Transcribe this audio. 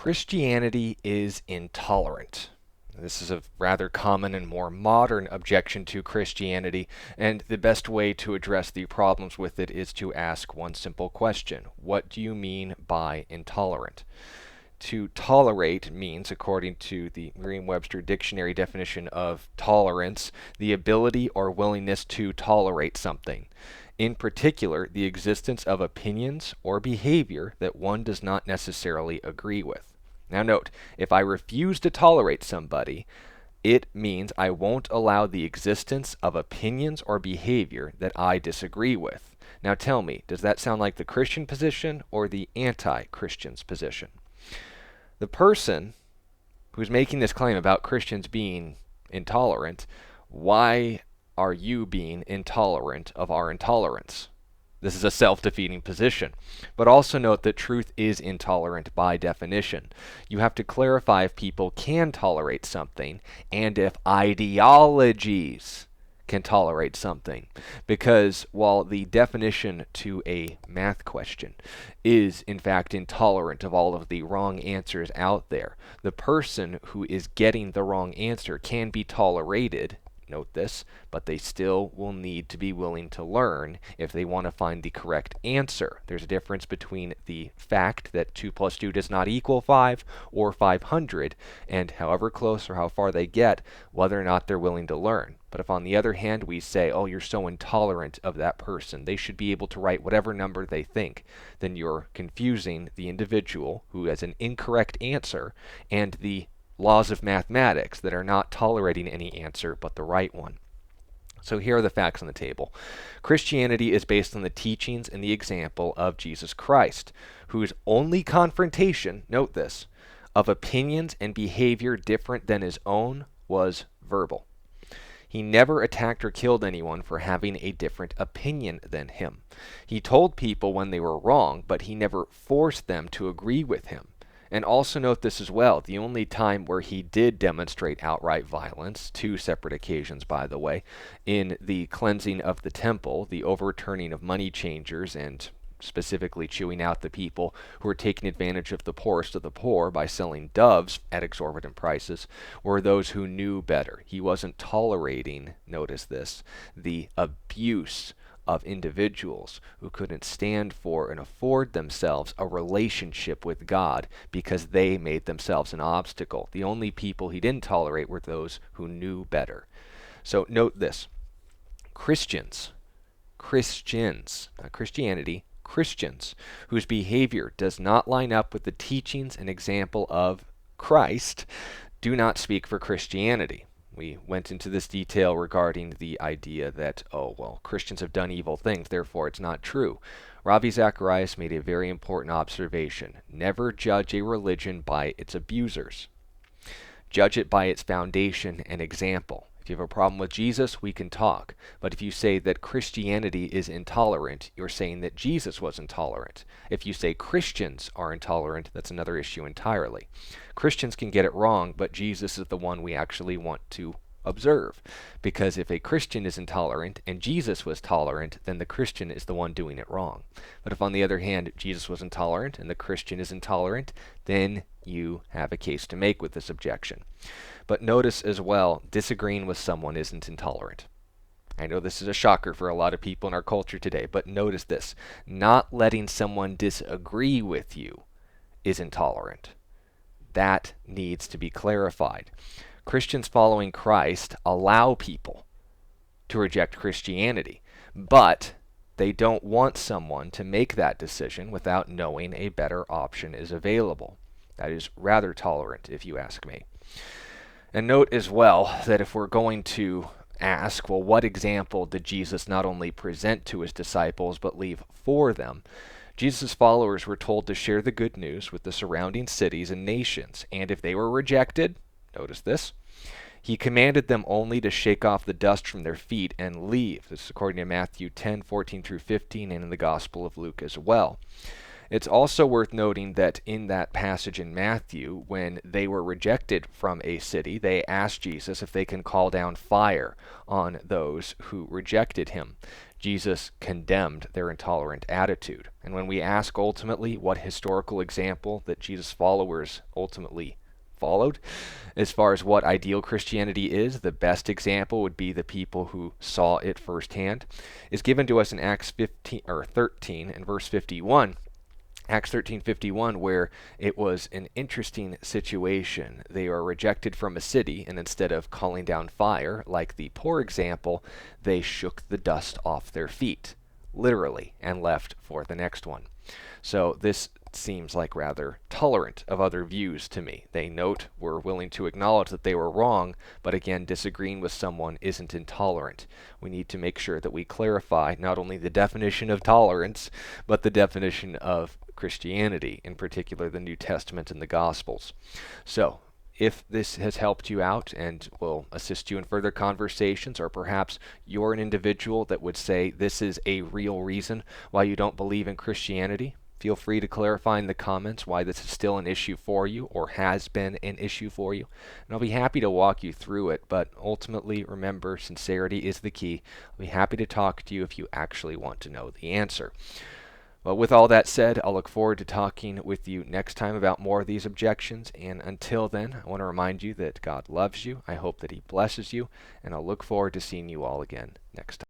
Christianity is intolerant. This is a rather common and more modern objection to Christianity, and the best way to address the problems with it is to ask one simple question. What do you mean by intolerant? To tolerate means, according to the Merriam-Webster dictionary definition of tolerance, the ability or willingness to tolerate something. In particular, the existence of opinions or behavior that one does not necessarily agree with. Now note, if I refuse to tolerate somebody, it means I won't allow the existence of opinions or behavior that I disagree with. Now tell me, does that sound like the Christian position or the anti-Christian's position? The person who's making this claim about Christians being intolerant, why are you being intolerant of our intolerance? This is a self-defeating position. But also note that truth is intolerant by definition. You have to clarify if people can tolerate something and if ideologies can tolerate something. Because while the definition to a math question is in fact intolerant of all of the wrong answers out there, the person who is getting the wrong answer can be tolerated, note this, but they still will need to be willing to learn if they want to find the correct answer. There's a difference between the fact that 2 plus 2 does not equal 5 or 500, and however close or how far they get, whether or not they're willing to learn. But if on the other hand we say, oh, you're so intolerant of that person, they should be able to write whatever number they think, then you're confusing the individual who has an incorrect answer and the laws of mathematics that are not tolerating any answer but the right one. So here are the facts on the table. Christianity is based on the teachings and the example of Jesus Christ, whose only confrontation, note this, of opinions and behavior different than his own was verbal. He never attacked or killed anyone for having a different opinion than him. He told people when they were wrong, but he never forced them to agree with him. And also note this as well, the only time where he did demonstrate outright violence, 2 separate occasions by the way, in the cleansing of the temple, the overturning of money changers, and specifically chewing out the people who were taking advantage of the poorest of the poor by selling doves at exorbitant prices, were those who knew better. He wasn't tolerating, notice this, the abuse of individuals who couldn't stand for and afford themselves a relationship with God because they made themselves an obstacle. The only people he didn't tolerate were those who knew better. So note this, Christians, not Christianity, Christians, whose behavior does not line up with the teachings and example of Christ, do not speak for Christianity. We went into this detail regarding the idea that, oh, well, Christians have done evil things, therefore it's not true. Ravi Zacharias made a very important observation. Never judge a religion by its abusers. Judge it by its foundation and example. If you have a problem with Jesus, we can talk. But if you say that Christianity is intolerant, you're saying that Jesus was intolerant. If you say Christians are intolerant, that's another issue entirely. Christians can get it wrong, but Jesus is the one we actually want to observe. Because if a Christian is intolerant and Jesus was tolerant, then the Christian is the one doing it wrong. But if on the other hand, Jesus was intolerant and the Christian is intolerant, then you have a case to make with this objection. But notice as well, disagreeing with someone isn't intolerant. I know this is a shocker for a lot of people in our culture today, but notice this. Not letting someone disagree with you is intolerant. That needs to be clarified. Christians following Christ allow people to reject Christianity, but they don't want someone to make that decision without knowing a better option is available. That is rather tolerant, if you ask me. And note as well that if we're going to ask, well, what example did Jesus not only present to his disciples but leave for them? Jesus' followers were told to share the good news with the surrounding cities and nations, and if they were rejected, notice this, he commanded them only to shake off the dust from their feet and leave. This is according to Matthew 10:14 through 15, and in the Gospel of Luke as well. It's also worth noting that in that passage in Matthew, when they were rejected from a city, they asked Jesus if they can call down fire on those who rejected him. Jesus condemned their intolerant attitude. And when we ask ultimately what historical example that Jesus' followers ultimately followed, as far as what ideal Christianity is, the best example would be the people who saw it firsthand, is given to us in Acts 15 or 13 and verse 51. Acts 13:51, where it was an interesting situation. They are rejected from a city, and instead of calling down fire, like the poor example, they shook the dust off their feet, literally, and left for the next one. So this seems like rather tolerant of other views to me. They were willing to acknowledge that they were wrong, but again, disagreeing with someone isn't intolerant. We need to make sure that we clarify not only the definition of tolerance, but the definition of Christianity, in particular the New Testament and the Gospels. So, if this has helped you out and will assist you in further conversations, or perhaps you're an individual that would say this is a real reason why you don't believe in Christianity, feel free to clarify in the comments why this is still an issue for you or has been an issue for you. And I'll be happy to walk you through it, but ultimately remember, sincerity is the key. I'll be happy to talk to you if you actually want to know the answer. Well, with all that said, I'll look forward to talking with you next time about more of these objections. And until then, I want to remind you that God loves you. I hope that he blesses you. And I'll look forward to seeing you all again next time.